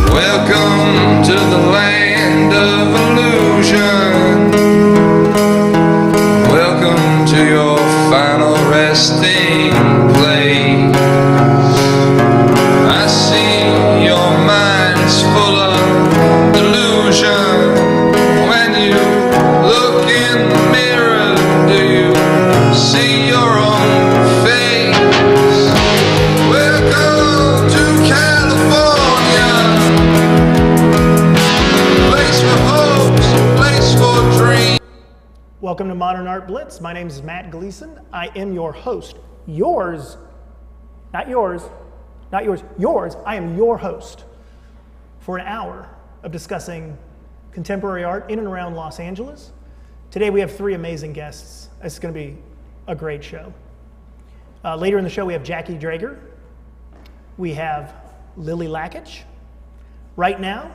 Welcome to the land of illusion. Welcome to your final resting place. I see your mind's full of delusion. When you look in the mirror, do you see your own face? Welcome to California, place for hopes, place for dreams. Welcome to Modern Art Blitz. My name is Matt Gleason. I am your host. Yours, not yours, not yours, yours. I am your host for an hour of discussing contemporary art in and around Los Angeles. Today we have three amazing guests. It's going to be a great show. Later in the show we have Jackie Drager. We have Lily Lakich. Right now,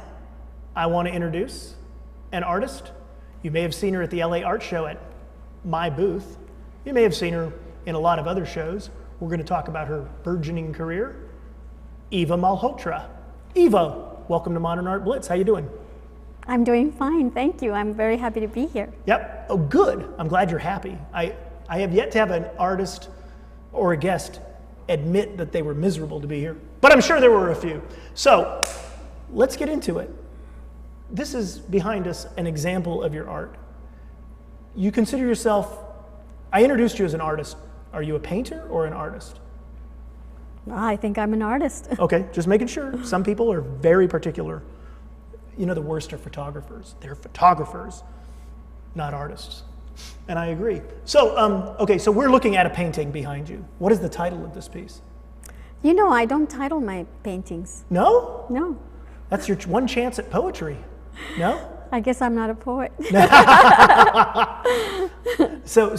I want to introduce an artist. You may have seen her at the LA Art Show at my booth. You may have seen her in a lot of other shows. We're going to talk about her burgeoning career. Eva Malhotra. Eva, welcome to Modern Art Blitz. How you doing? I'm doing fine, thank you. I'm very happy to be here. Yep. Oh, good. I'm glad you're happy. I have yet to have an artist or a guest admit that they were miserable to be here, but I'm sure there were a few. So let's get into it. This is behind us an example of your art. You consider yourself, I introduced you as an artist. Are you a painter or an artist? I think I'm an artist. Okay, just making sure. Some people are very particular. You know, the worst are photographers. They're photographers, not artists. And I agree. So, okay, so we're looking at a painting behind you. What is the title of this piece? You know, I don't title my paintings. No? No. That's your one chance at poetry. No? I guess I'm not a poet. So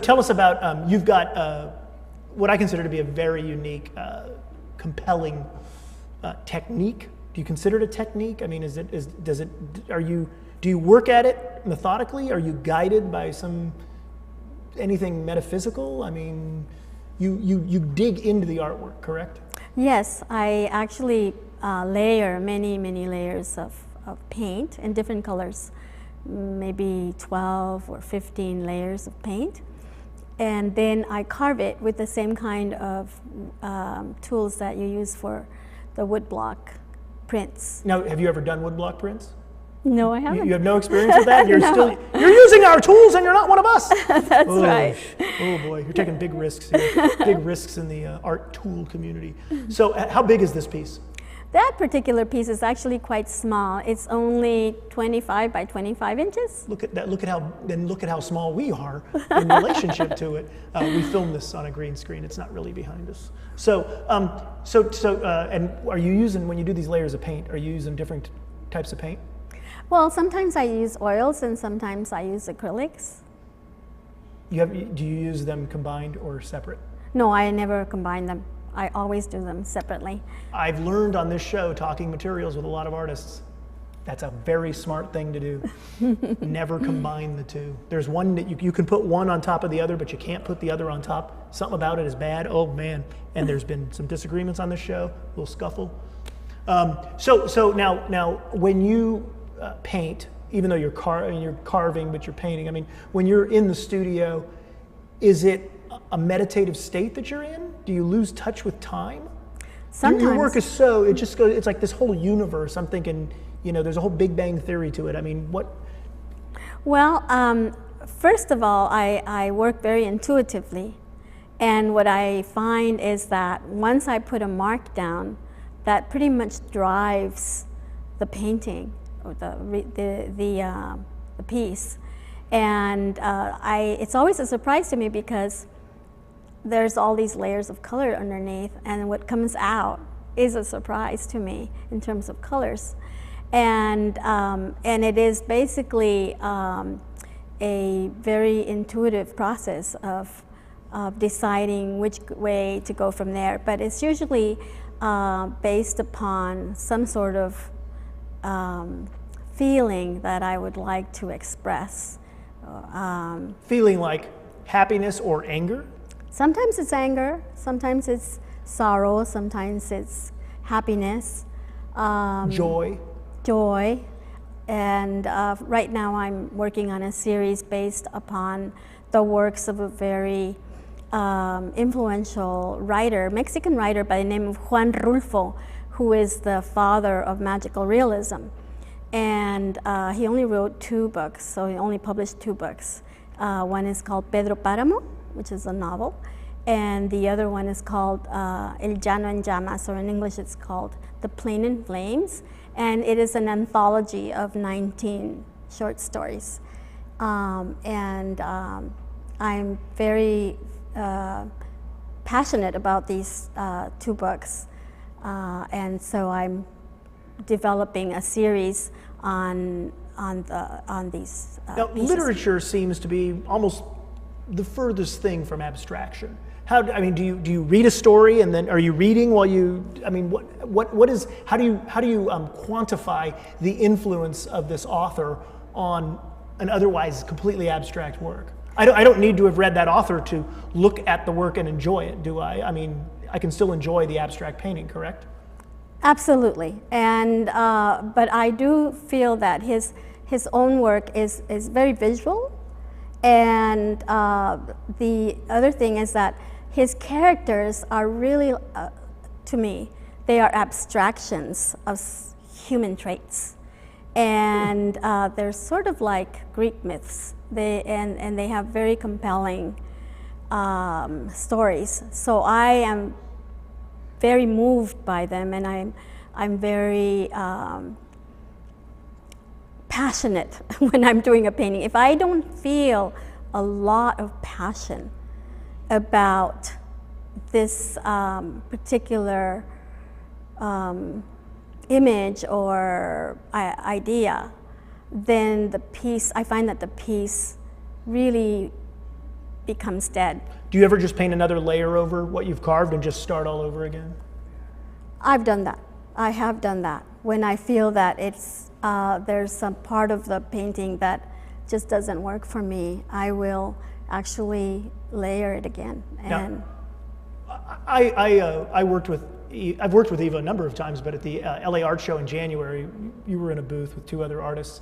tell us about, you've got what I consider to be a very unique, compelling technique. Do you consider it a technique? I mean, do you work at it methodically? Are you guided by anything metaphysical? I mean, you dig into the artwork, correct? Yes, I actually layer many layers of paint in different colors, maybe 12 or 15 layers of paint. And then I carve it with the same kind of tools that you use for the woodblock prints. Now, have you ever done woodblock prints? No, I haven't. You have no experience with that? No. You're using our tools and you're not one of us. That's right. Oh boy, you're taking big risks here. Big risks in the art tool community. So how big is this piece? That particular piece is actually quite small. It's only 25 by 25 inches. Look at that. Look at how small we are in relationship to it. We filmed this on a green screen. It's not really behind us. So, and are you using, when you do these layers of paint, are you using different types of paint? Well, sometimes I use oils and sometimes I use acrylics. Do you use them combined or separate? No, I never combine them. I always do them separately. I've learned on this show, talking materials with a lot of artists, that's a very smart thing to do. Never combine the two. There's one that you can put one on top of the other, but you can't put the other on top. Something about it is bad. Oh man. And there's been some disagreements on this show, a little scuffle. So now when you paint, even though you're carving, but you're painting, I mean, when you're in the studio, is it a meditative state that you're in? Do you lose touch with time? Sometimes. Your work is so, it just goes, it's like this whole universe. I'm thinking, you know, there's a whole Big Bang theory to it. I mean, what? Well, first of all, I work very intuitively. And what I find is that once I put a mark down, that pretty much drives the painting or the piece. And it's always a surprise to me because there's all these layers of color underneath, and what comes out is a surprise to me in terms of colors. And it is basically a very intuitive process of deciding which way to go from there. But it's usually based upon some sort of feeling that I would like to express. Feeling like happiness or anger? Sometimes it's anger, sometimes it's sorrow, sometimes it's happiness. Joy? Joy. And right now I'm working on a series based upon the works of a very influential writer, Mexican writer by the name of Juan Rulfo, who is the father of magical realism. And he only wrote 2 books, so he only published 2 books. One is called Pedro Páramo, which is a novel, and the other one is called El Llano en Llamas, or in English it's called The Plain in Flames, and it is an anthology of 19 short stories. I'm very passionate about these 2 books, and so I'm developing a series on these Now, pieces. literature seems to be almost the furthest thing from abstraction. Do you read a story and then are you reading while you? I mean, how do you quantify the influence of this author on an otherwise completely abstract work? I don't need to have read that author to look at the work and enjoy it, do I? I mean, I can still enjoy the abstract painting, correct? Absolutely, and but I do feel that his own work is very visual, and the other thing is that his characters are really, to me, they are abstractions of human traits, and they're sort of like Greek myths. And they have very compelling stories. So I am very moved by them, and I'm very passionate when I'm doing a painting. If I don't feel a lot of passion about this particular image or idea, then I find that the piece really becomes dead. Do you ever just paint another layer over what you've carved and just start all over again? I've done that. I have done that. When I feel that there's some part of the painting that just doesn't work for me, I will actually layer it again. And I've worked with Eva a number of times, but at the LA Art Show in January, you were in a booth with 2 other artists,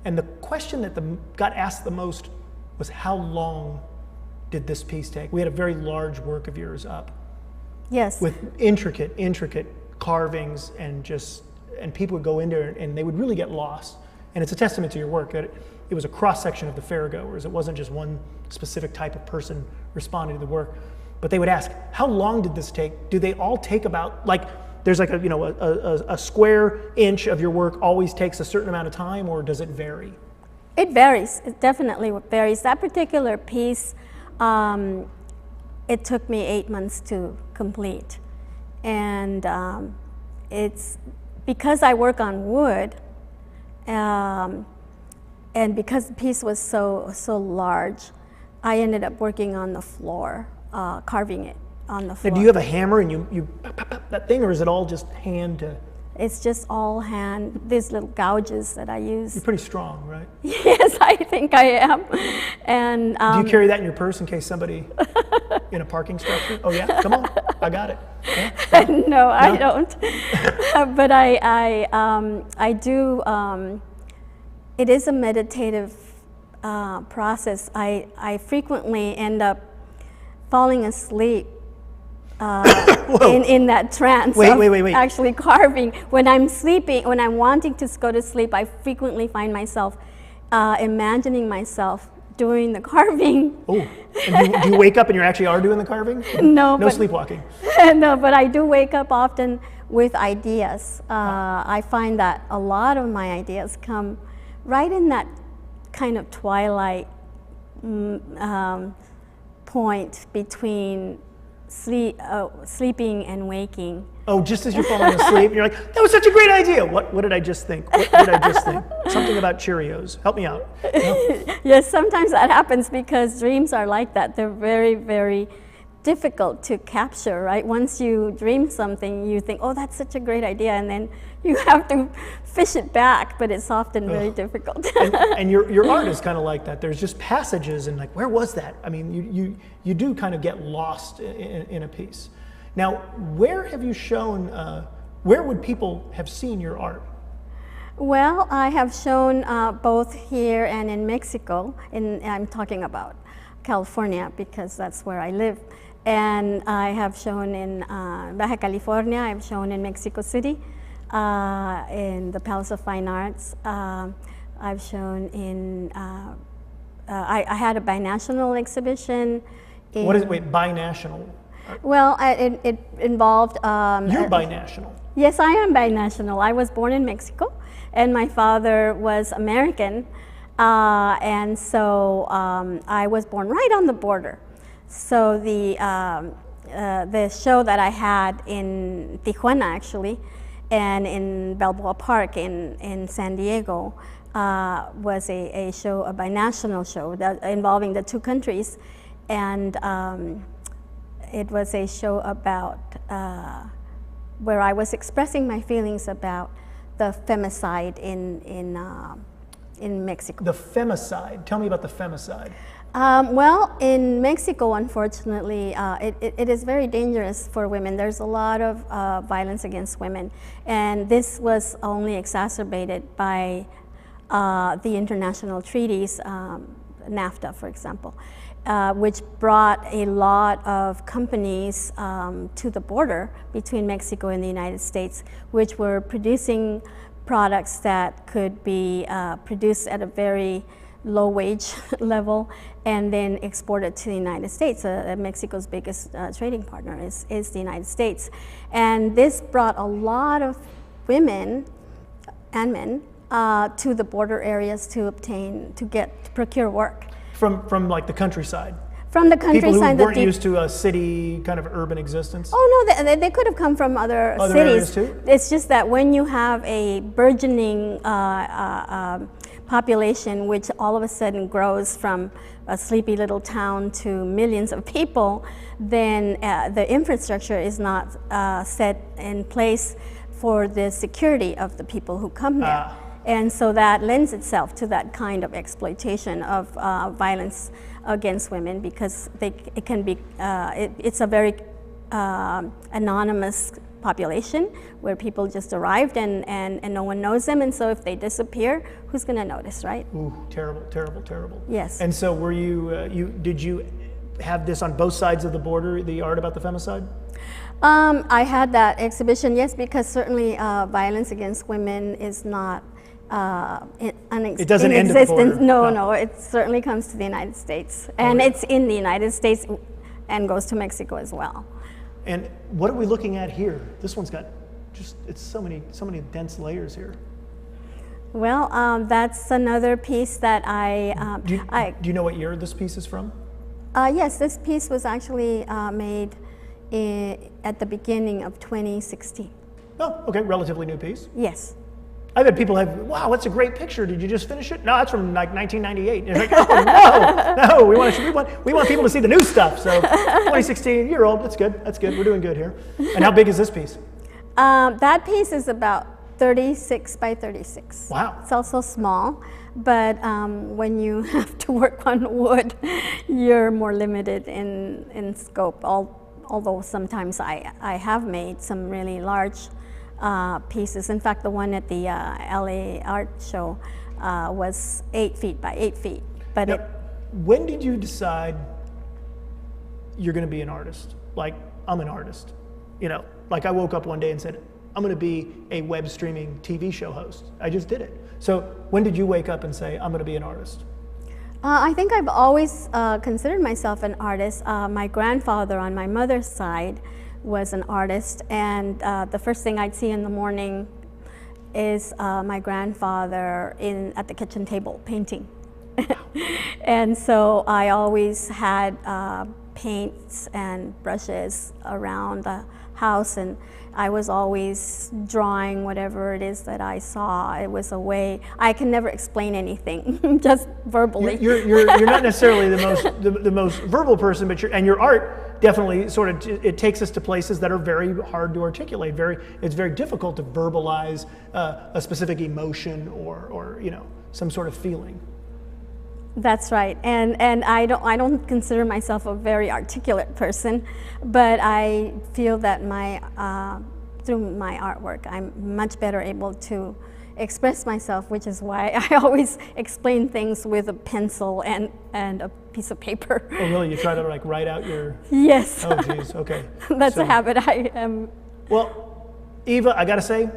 and the question that got asked the most was, how long did this piece take? We had a very large work of yours up. Yes. With intricate carvings, and people would go in there and they would really get lost. And it's a testament to your work that it was a cross-section of the fairgoers. It wasn't just one specific type of person responding to the work. But they would ask, how long did this take? Do they all take about, there's like a square inch of your work always takes a certain amount of time, or does it vary? It varies. It definitely varies. That particular piece, it took me 8 months to complete. And it's because I work on wood, and because the piece was so large, I ended up working on the floor, carving it on the floor. Now, do you have a hammer and you pop that thing, or is it all just hand to? It's just all hand, these little gouges that I use. You're pretty strong, right? Yes, I think I am. And do you carry that in your purse in case somebody in a parking structure? Oh yeah, come on, I got it. Yeah? No, I don't. But I do. It is a meditative process. I frequently end up falling asleep in that trance of actually carving. When I'm sleeping, when I'm wanting to go to sleep, I frequently find myself imagining myself doing the carving. Oh, and do you wake up and you actually are doing the carving? No sleepwalking. No, but I do wake up often with ideas. I find that a lot of my ideas come right in that kind of twilight point between sleeping and waking. Oh, just as you're falling asleep, and you're like, that was such a great idea. What did I just think? What did I just think? Something about Cheerios. Help me out. No? Yes, sometimes that happens because dreams are like that. They're very, very difficult to capture, right? Once you dream something, you think, oh, that's such a great idea, and then you have to fish it back, but it's often very difficult. And your art is kind of like that. There's just passages and like, where was that? I mean, you do kind of get lost in a piece. Now, where have you shown, where would people have seen your art? Well, I have shown both here and in Mexico. I'm talking about California because that's where I live. And I have shown in Baja California, I've shown in Mexico City, in the Palace of Fine Arts. I've shown in, I had a bi-national exhibition. What is it, wait, bi-national? Well, it involved... You're bi-national. Yes, I am bi-national. I was born in Mexico, and my father was American. And so I was born right on the border. So the show that I had in Tijuana, actually, and in Balboa Park in San Diego was a show, a bi-national show that, involving the two countries. And it was a show about where I was expressing my feelings about the femicide in Mexico. The femicide. Tell me about the femicide. Well, in Mexico, unfortunately, it is very dangerous for women. There's a lot of violence against women, and this was only exacerbated by the international treaties, NAFTA, for example, which brought a lot of companies to the border between Mexico and the United States, which were producing products that could be produced at a very low wage level and then exported to the United States. Mexico's biggest trading partner is the United States. And this brought a lot of women and men to the border areas to procure work. From like the countryside? From the countryside. People who weren't used to a city kind of urban existence? Oh no, they could have come from other cities. Areas too? It's just that when you have a burgeoning population which all of a sudden grows from a sleepy little town to millions of people, then the infrastructure is not set in place for the security of the people who come there. And so that lends itself to that kind of exploitation of violence against women, because it can be, it's a very anonymous population where people just arrived and no one knows them, and so if they disappear, who's going to notice, right? Ooh, terrible, terrible, terrible. Yes. And so were did you have this on both sides of the border, the art about the femicide? I had that exhibition, yes, because certainly violence against women is not it doesn't end at the border. No, it certainly comes to the United States, and it's in the United States and goes to Mexico as well. And what are we looking at here? This one's got it's so many dense layers here. Well, that's another piece that do you know what year this piece is from? Yes, this piece was actually made at the beginning of 2016. Oh, okay, relatively new piece. Yes. I've had people wow, that's a great picture. Did you just finish it? No, that's from like 1998. And you're like, oh, no, we want people to see the new stuff. So 2016, year old, that's good. We're doing good here. And how big is this piece? That piece is about 36 by 36. Wow. It's also small, but when you have to work on wood, you're more limited in scope, although sometimes I have made some really large pieces. In fact, the one at the LA art show was 8 feet by 8 feet. But now, when did you decide you're going to be an artist? Like, I'm an artist. You know, like I woke up one day and said, I'm going to be a web streaming TV show host. I just did it. So when did you wake up and say, I'm going to be an artist? I think I've always considered myself an artist. My grandfather on my mother's side was an artist, and the first thing I'd see in the morning is my grandfather at the kitchen table painting. And so I always had paints and brushes around the house, and I was always drawing whatever it is that I saw. It was a way, I can never explain anything, just verbally. You're not necessarily the most verbal person, but your art definitely sort of, it takes us to places that are very hard to articulate. It's very difficult to verbalize a specific emotion or some sort of feeling. That's right, and I don't consider myself a very articulate person, but I feel that through my artwork, I'm much better able to express myself, which is why I always explain things with a pencil and a piece of paper. Oh, really? You try to like write out your... Yes. Oh, geez. Okay. That's a habit I am. Well, Eva, I got to say,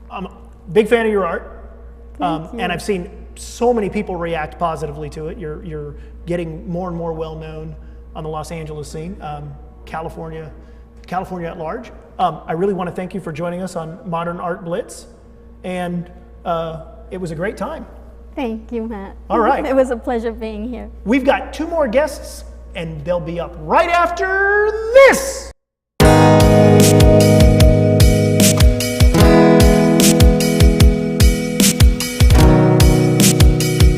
I'm a big fan of your art, Thank you. and I've seen so many people react positively to it. You're getting more and more well known on the Los Angeles scene, California at large. I really want to thank you for joining us on Modern Art Blitz, and it was a great time. Thank you, Matt. All right. It was a pleasure being here. We've got 2 more guests, and they'll be up right after this.